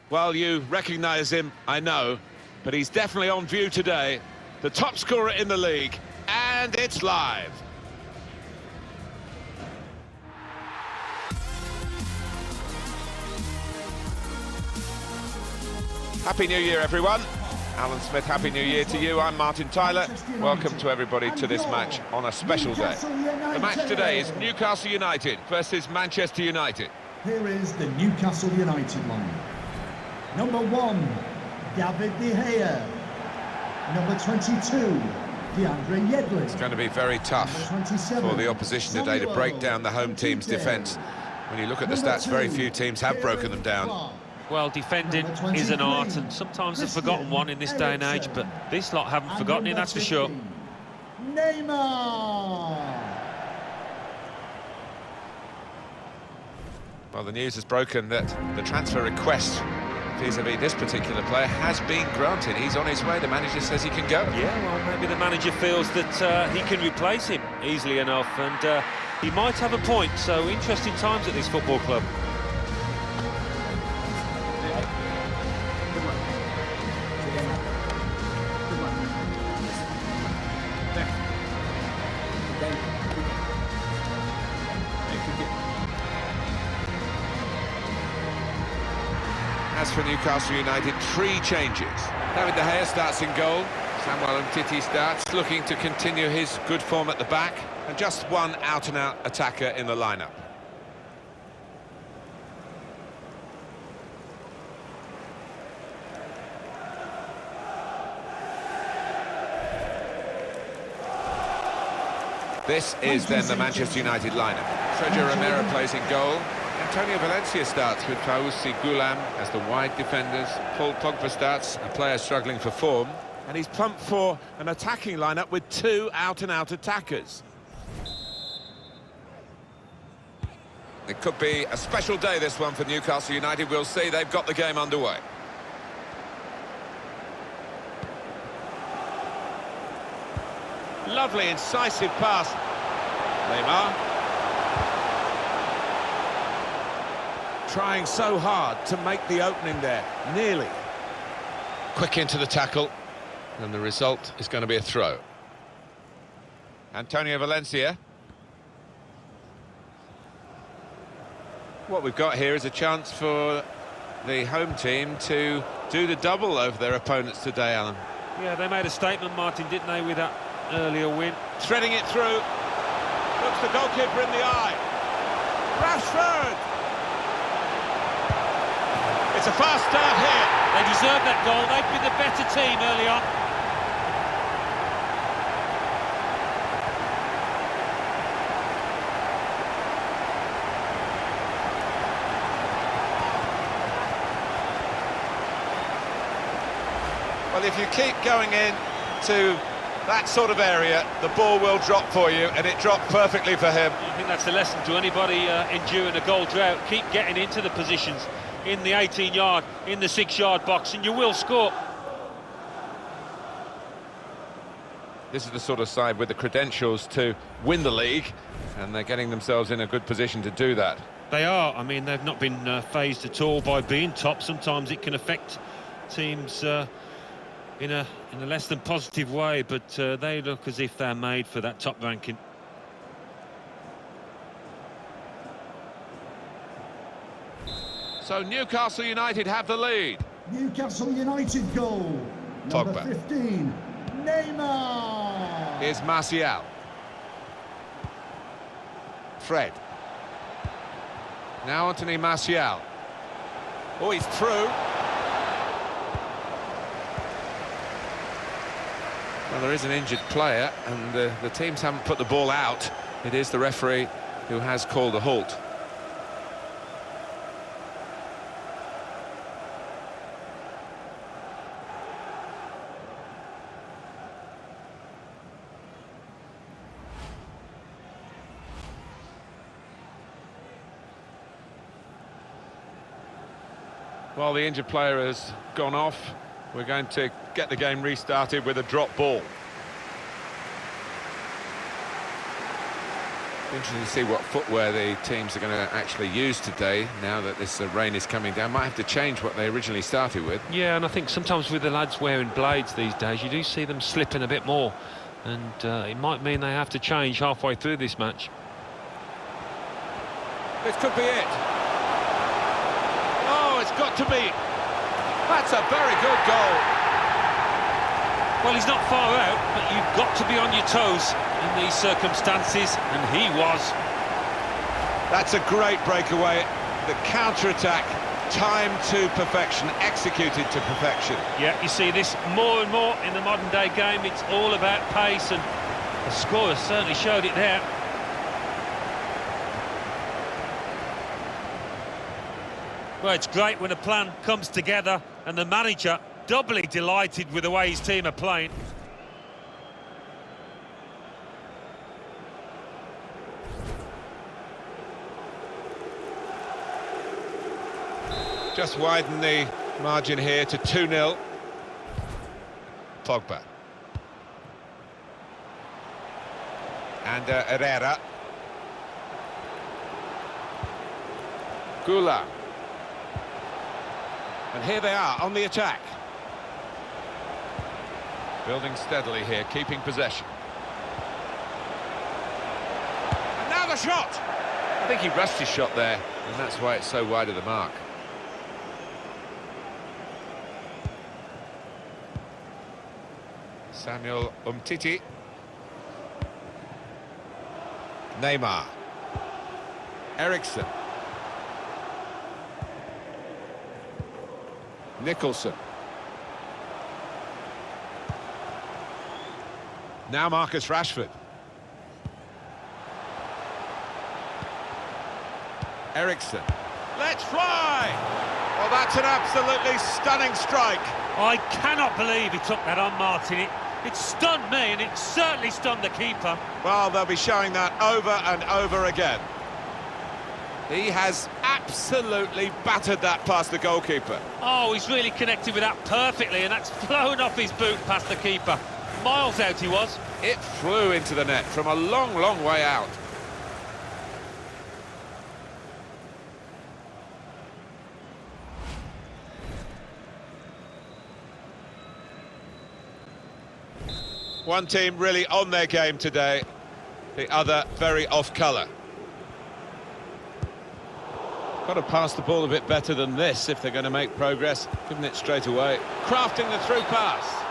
Well, you recognise him, I know, but he's definitely on view today. The top scorer in the league, and it's live. Happy New Year, everyone. Alan Smith, Happy New Year to you. I'm Martin Tyler. Welcome to everybody to this match on a special day. The match today is Newcastle United versus Manchester United. Here is the Newcastle United line. Number 1, David De Gea. Number 22, DeAndre Yedlin. It's going to be very tough for the opposition today to break down the home team's defence. When you look at the stats, very few teams have broken them down. Well, defending is an art, and sometimes a forgotten one in this day and age, but this lot haven't forgotten it, that's for sure. Neymar. Well, the news has broken that the transfer request vis-à-vis this particular player has been granted. He's on his way. The manager says he can go. Yeah, well, maybe the manager feels that he can replace him easily enough, and he might have a point. So, interesting times at this football club. As for Newcastle United, 3 changes. David De Gea starts in goal. Samuel Umtiti starts, looking to continue his good form at the back. And just one out-and-out attacker in the lineup. This is then the Manchester United lineup. Sergio Romero plays in goal. Antonio Valencia starts with Fawzi Goulam as the wide defenders. Paul Pogba starts, a player struggling for form. And he's plumped for an attacking lineup with 2 out-and-out attackers. It could be a special day, this one, for Newcastle United. We'll see. They've got the game underway. Lovely, incisive pass. Neymar. Trying so hard to make the opening there, nearly. Quick into the tackle, and the result is going to be a throw. Antonio Valencia. What we've got here is a chance for the home team to do the double over their opponents today, Alan. Yeah, they made a statement, Martin, didn't they, with that earlier win? Threading it through. Looks the goalkeeper in the eye. Rashford! It's a fast start here. They deserve that goal. They've been the better team early on. Well, if you keep going in to that sort of area, the ball will drop for you, and it dropped perfectly for him. I think that's a lesson to anybody enduring a goal drought. Keep getting into the positions. In the 18-yard, in the 6-yard box, and you will score. This is the sort of side with the credentials to win the league, and they're getting themselves in a good position to do that. They are. I mean, they've not been fazed at all by being top. Sometimes it can affect teams in a less than positive way, but they look as if they're made for that top ranking. So Newcastle United have the lead. Newcastle United goal. Number Pogba. 15, Neymar. Here's Martial. Fred. Now Anthony Martial. Oh, he's through. Well, there is an injured player, and the teams haven't put the ball out. It is the referee who has called a halt. Well, the injured player has gone off. We're going to get the game restarted with a drop ball. Interesting to see what footwear the teams are going to actually use today, now that this rain is coming down. Might have to change what they originally started with. Yeah, and I think sometimes with the lads wearing blades these days, you do see them slipping a bit more. And it might mean they have to change halfway through this match. This could be it. Oh, it's got to be. That's a very good goal. Well, he's not far out, but you've got to be on your toes in these circumstances, and he was. That's a great breakaway. The counter-attack, timed to perfection, executed to perfection. Yeah, you see this more and more in the modern-day game. It's all about pace, and the score has certainly showed it there. Well, it's great when a plan comes together, and the manager doubly delighted with the way his team are playing. Just widen the margin here to 2-0. Pogba. And Herrera. Gula. And here they are on the attack. Building steadily here, keeping possession. And now the shot! I think he rushed his shot there, and that's why it's so wide of the mark. Samuel Umtiti. Neymar. Eriksson. Nicholson. Now Marcus Rashford. Eriksson. Let's fly! Well, that's an absolutely stunning strike. I cannot believe he took that on, Martin. It stunned me, and it certainly stunned the keeper. Well, they'll be showing that over and over again. He has absolutely battered that past the goalkeeper. Oh, he's really connected with that perfectly, and that's flown off his boot past the keeper. Miles out he was. It flew into the net from a long, long way out. One team really on their game today, the other very off colour. Got to pass the ball a bit better than this if they're going to make progress, giving it straight away. Crafting the through pass.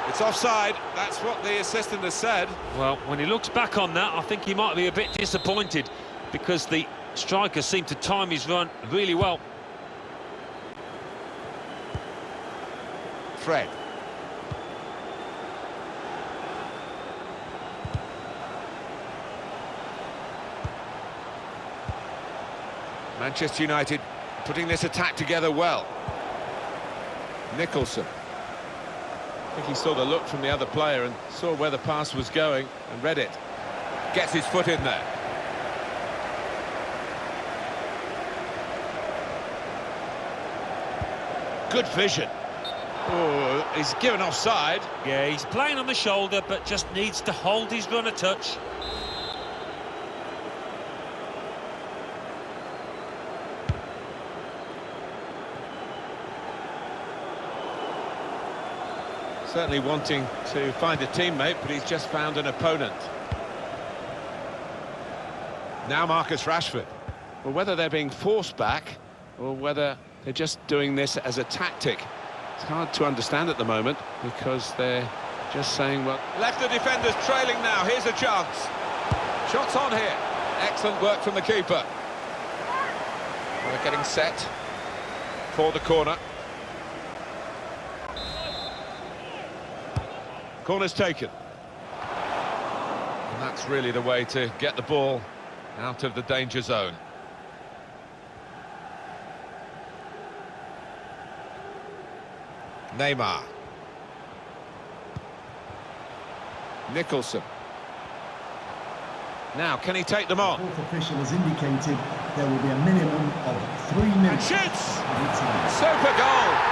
It's offside, that's what the assistant has said. Well, when he looks back on that, I think he might be a bit disappointed, because the striker seemed to time his run really well. Fred. Manchester United putting this attack together well. Nicholson. I think he saw the look from the other player and saw where the pass was going and read it. Gets his foot in there. Good vision. Oh, he's given offside. Yeah, he's playing on the shoulder, but just needs to hold his run a touch. Certainly wanting to find a teammate, but he's just found an opponent. Now Marcus Rashford. Well, whether they're being forced back or whether they're just doing this as a tactic, it's hard to understand at the moment, because they're just saying, well... Left the defenders trailing now, here's a chance. Shots on here. Excellent work from the keeper. They're getting set for the corner. Corner's taken. And that's really the way to get the ball out of the danger zone. Neymar. Nicholson. Now, can he take them on? The fourth official has indicated there will be a minimum of 3 minutes. And shoots! Super goal!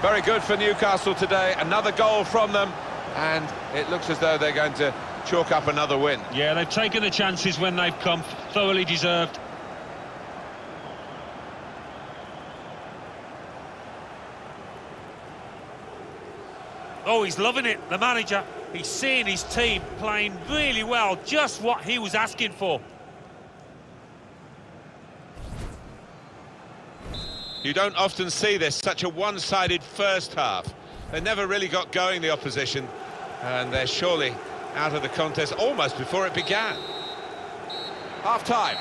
Very good for Newcastle today. Another goal from them, and it looks as though they're going to chalk up another win. Yeah, they've taken the chances when they've come, thoroughly deserved. Oh, he's loving it, the manager. He's seeing his team playing really well, just what he was asking for. You don't often see this, such a one-sided first half. They never really got going, the opposition, and they're surely out of the contest almost before it began. Half-time.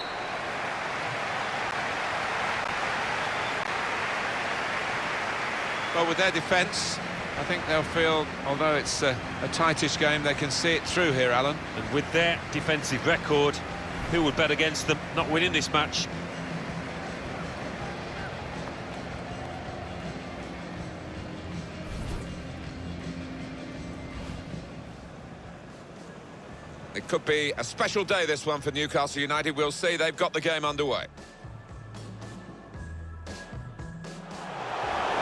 Well, with their defence, I think they'll feel, although it's a tightish game, they can see it through here, Alan. And with their defensive record, who would bet against them not winning this match? It could be a special day, this one, for Newcastle United. We'll see. They've got the game underway.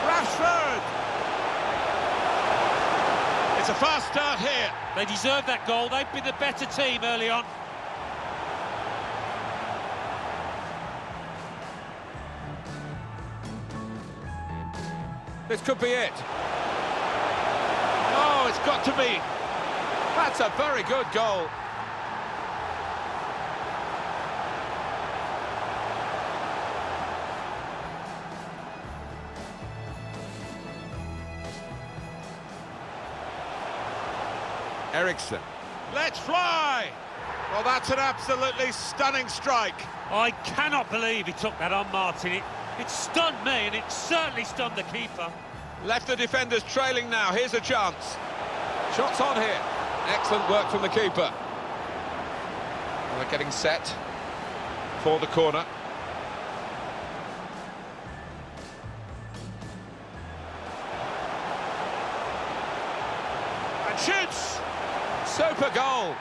Rashford! It's a fast start here. They deserve that goal. They've been the better team early on. This could be it. Oh, it's got to be. That's a very good goal. Ericsson. Let's fly! Well, that's an absolutely stunning strike. I cannot believe he took that on, Martin. It stunned me, and it certainly stunned the keeper. Left the defenders trailing now. Here's a chance. Shots on here. Excellent work from the keeper. Well, they're getting set for the corner. And shoots! Super goal!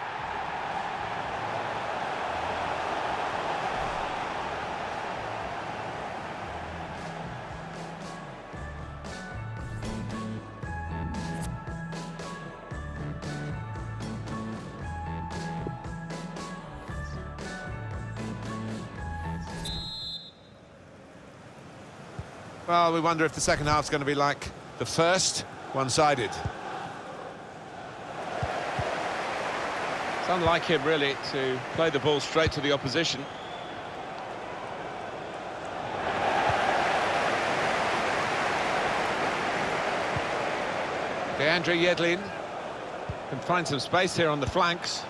Well, we wonder if the second half's going to be like the first, one-sided. It's unlike him, really, to play the ball straight to the opposition. DeAndre Yedlin can find some space here on the flanks.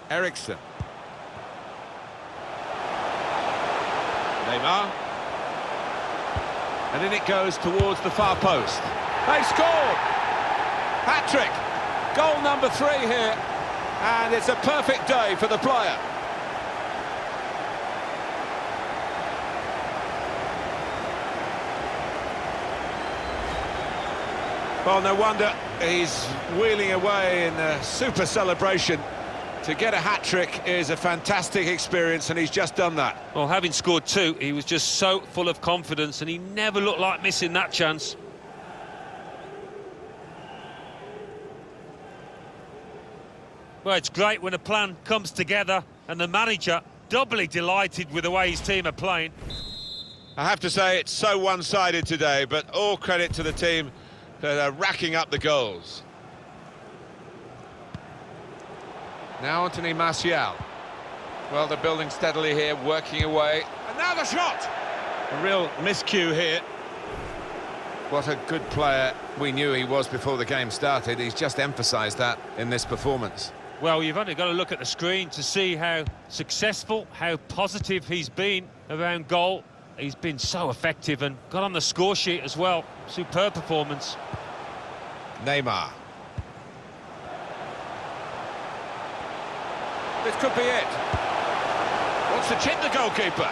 Ericsson. Neymar. And in it goes towards the far post. They scored! Hat-trick! Goal number 3 here. And it's a perfect day for the player. Well, no wonder he's wheeling away in a super celebration. To get a hat-trick is a fantastic experience, and he's just done that. Well, having scored 2, he was just so full of confidence, and he never looked like missing that chance. Well, it's great when a plan comes together, and the manager doubly delighted with the way his team are playing. I have to say, it's so one-sided today, but all credit to the team that are racking up the goals. Now Anthony Martial. Well, they're building steadily here, working away. And now the shot! A real miscue here. What a good player we knew he was before the game started. He's just emphasised that in this performance. Well, you've only got to look at the screen to see how successful, how positive he's been around goal. He's been so effective and got on the score sheet as well. Superb performance. Neymar. This could be it. Wants to chip the goalkeeper.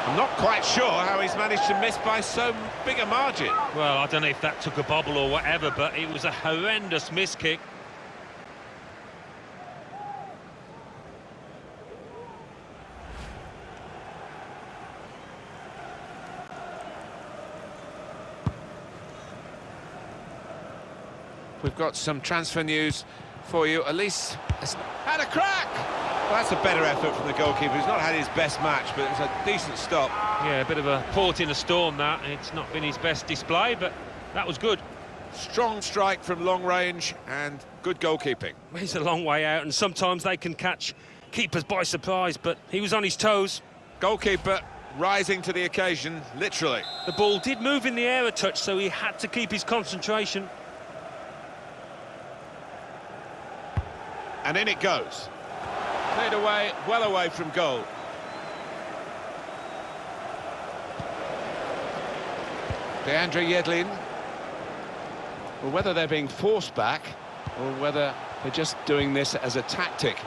I'm not quite sure how he's managed to miss by so big a margin. Well, I don't know if that took a bobble or whatever, but it was a horrendous miss kick. we've got some transfer news for you. At least had a crack. Well, that's a better effort from the goalkeeper. He's not had his best match, but it was a decent stop. Yeah, a bit of a port in a storm, that. It's not been his best display, but that was good. Strong strike from long range and good goalkeeping. He's a long way out, and sometimes they can catch keepers by surprise, but he was on his toes. Goalkeeper rising to the occasion, literally. The ball did move in the air a touch, so he had to keep his concentration. And in it goes. Cleared away, well away from goal. Deandre Yedlin. Well, whether they're being forced back or whether they're just doing this as a tactic,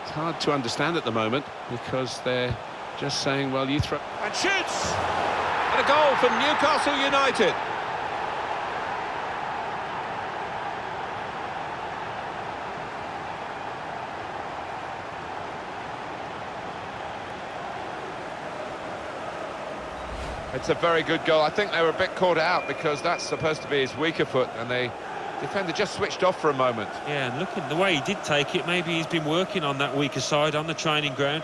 it's hard to understand at the moment, because they're just saying, well, you throw... And shoots! And a goal from Newcastle United. It's a very good goal. I think they were a bit caught out, because that's supposed to be his weaker foot, and the defender just switched off for a moment. Yeah, and look at the way he did take it. Maybe he's been working on that weaker side on the training ground.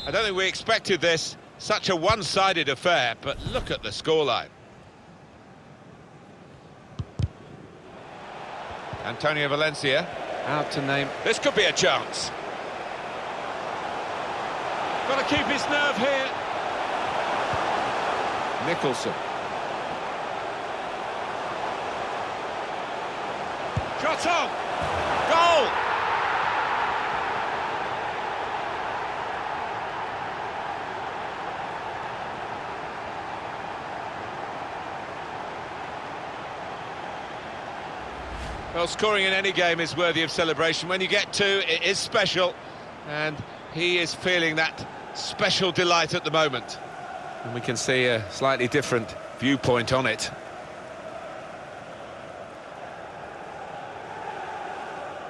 I don't think we expected this, such a one-sided affair, but look at the scoreline. Antonio Valencia out to name. This could be a chance. Got to keep his nerve here. Nicholson. Shot on. Goal. Well, scoring in any game is worthy of celebration. When you get two, it is special, and he is feeling that special delight at the moment. And we can see a slightly different viewpoint on it.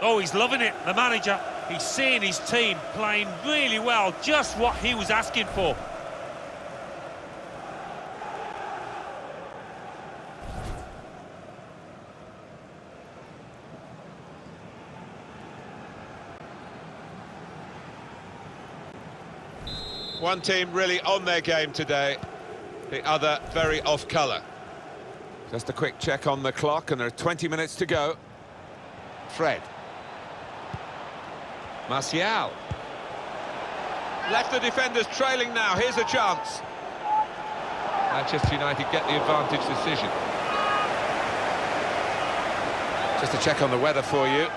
Oh, he's loving it, the manager. He's seeing his team playing really well, just what he was asking for. One team really on their game today, the other very off colour. Just a quick check on the clock, and there are 20 minutes to go. Fred. Martial. Left the defenders trailing now, here's a chance. Manchester United get the advantage decision. Just a check on the weather for you.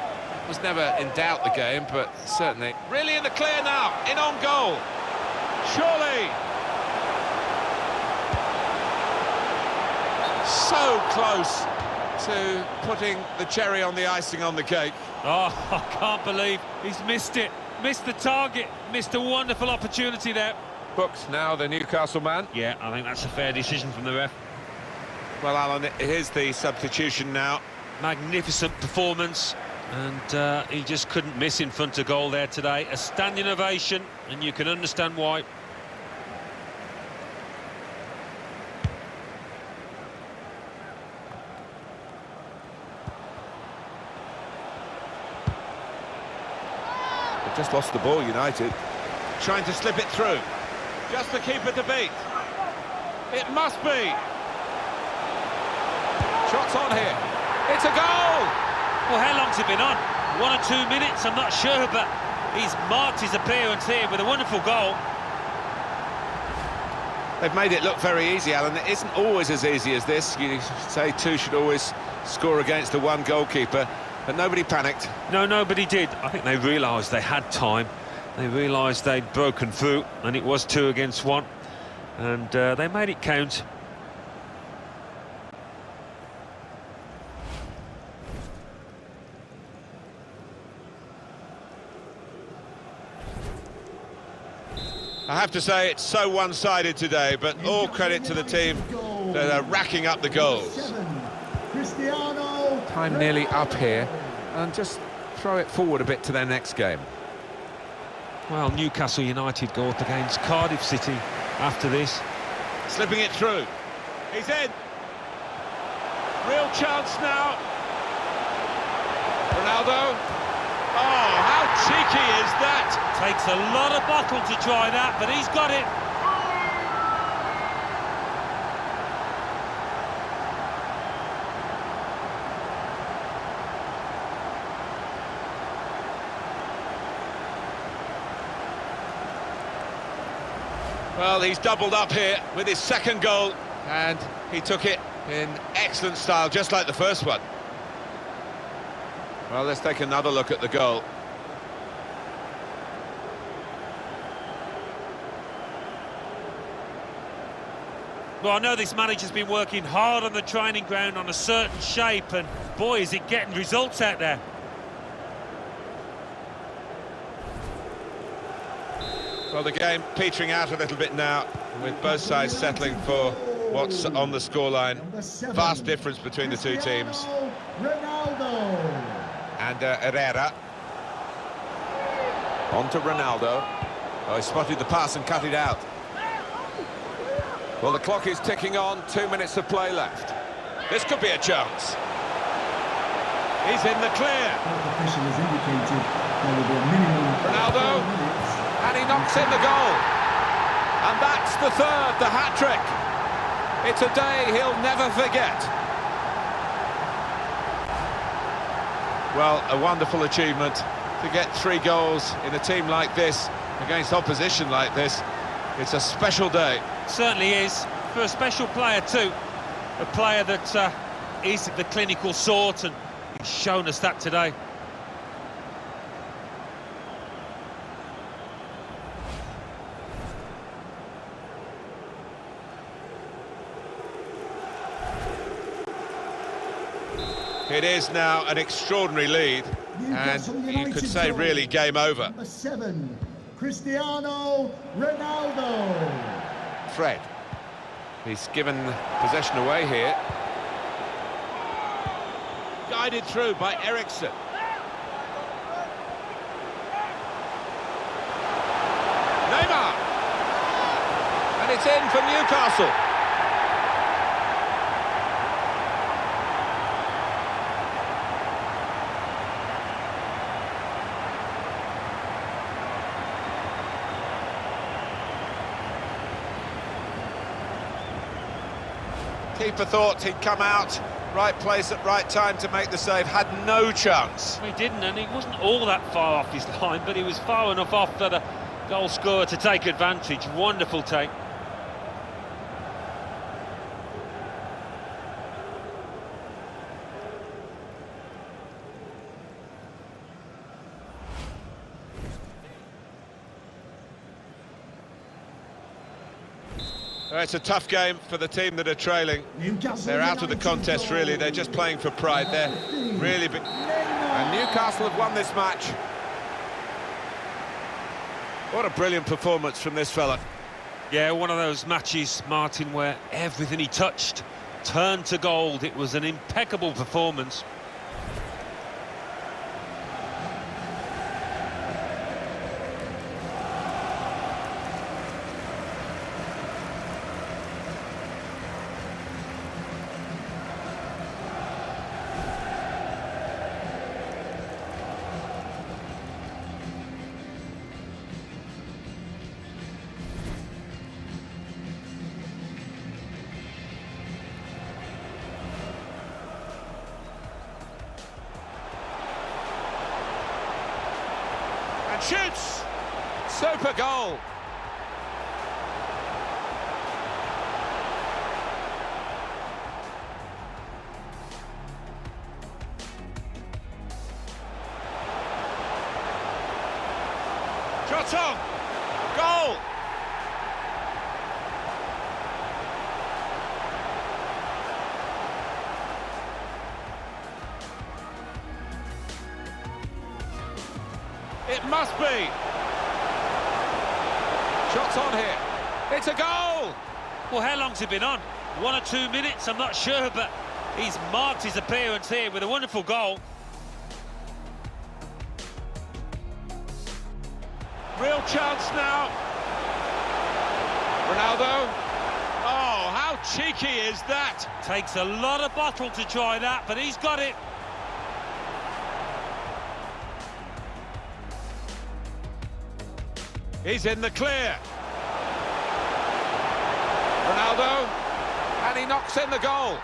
Was never in doubt, the game, but certainly... Really in the clear now, in on goal. Surely! So close to putting the cherry on the icing on the cake. Oh, I can't believe he's missed it. Missed the target. Missed a wonderful opportunity there. Booked now, the Newcastle man. Yeah, I think that's a fair decision from the ref. Well, Alan, here's the substitution now. Magnificent performance, and he just couldn't miss in front of goal there today. A standing ovation, and you can understand why. They've just lost the ball, United. Trying to slip it through. Just the keeper to beat. It must be. Shots on here. It's a goal! Well, how long's it been on? 1 or 2 minutes, I'm not sure, but he's marked his appearance here with a wonderful goal. They've made it look very easy, Alan. It isn't always as easy as this. You say two should always score against the one goalkeeper, but nobody panicked. No, nobody did. I think they realised they had time. They realised they'd broken through, and it was 2 against 1. And they made it count. I have to say, it's so one-sided today, but all credit to the team that are racking up the goals. Time nearly up here, and just throw it forward a bit to their next game. Well, Newcastle United go up against Cardiff City after this. Slipping it through. He's in. Real chance now. Ronaldo. Oh, how cheeky is that? Takes a lot of bottle to try that, but he's got it. Well, he's doubled up here with his second goal, and he took it in excellent style, just like the first one. Well, let's take another look at the goal. Well, I know this manager's been working hard on the training ground on a certain shape, and boy, is it getting results out there. Well, the game petering out a little bit now, with both sides settling for what's on the scoreline. Vast difference between the two teams. Ronaldo. And Herrera. On to Ronaldo. Oh, he spotted the pass and cut it out. Well, the clock is ticking on, 2 minutes of play left. This could be a chance. He's in the clear. Health official has indicated there will be a minimum of Ronaldo. 4 minutes. And he knocks in the goal. And that's the third, the hat-trick. It's a day he'll never forget. Well, a wonderful achievement to get 3 goals in a team like this, against opposition like this. It's a special day. Certainly is, for a special player too. A player that is the clinical sort, and he's shown us that today. It is now an extraordinary lead, and you could say really game over. Number 7, Cristiano Ronaldo. Fred. He's given possession away here. Guided through by Eriksson. Neymar. And it's in for Newcastle. Keeper thought he'd come out, right place at right time to make the save, had no chance. He didn't, and he wasn't all that far off his line, but he was far enough off for the goal scorer to take advantage. Wonderful take. It's a tough game for the team that are trailing. They're out of the contest, really. They're just playing for pride. They're really big. And Newcastle have won this match. What a brilliant performance from this fella. Yeah, one of those matches, Martin, where everything he touched turned to gold. It was an impeccable performance. And shoots! Super goal! Shot on! Goal! It must be. Shots on here. It's a goal! Well, how long's he been on? 1 or 2 minutes, I'm not sure, but he's marked his appearance here with a wonderful goal. Real chance now. Ronaldo. Oh, cheeky is that? Takes a lot of bottle to try that, but he's got it. He's in the clear. Ronaldo, and he knocks in the goal.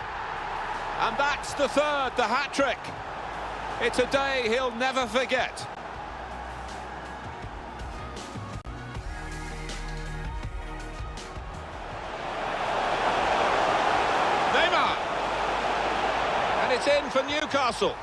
And that's the third, the hat-trick. It's a day he'll never forget. Neymar. And it's in for Newcastle.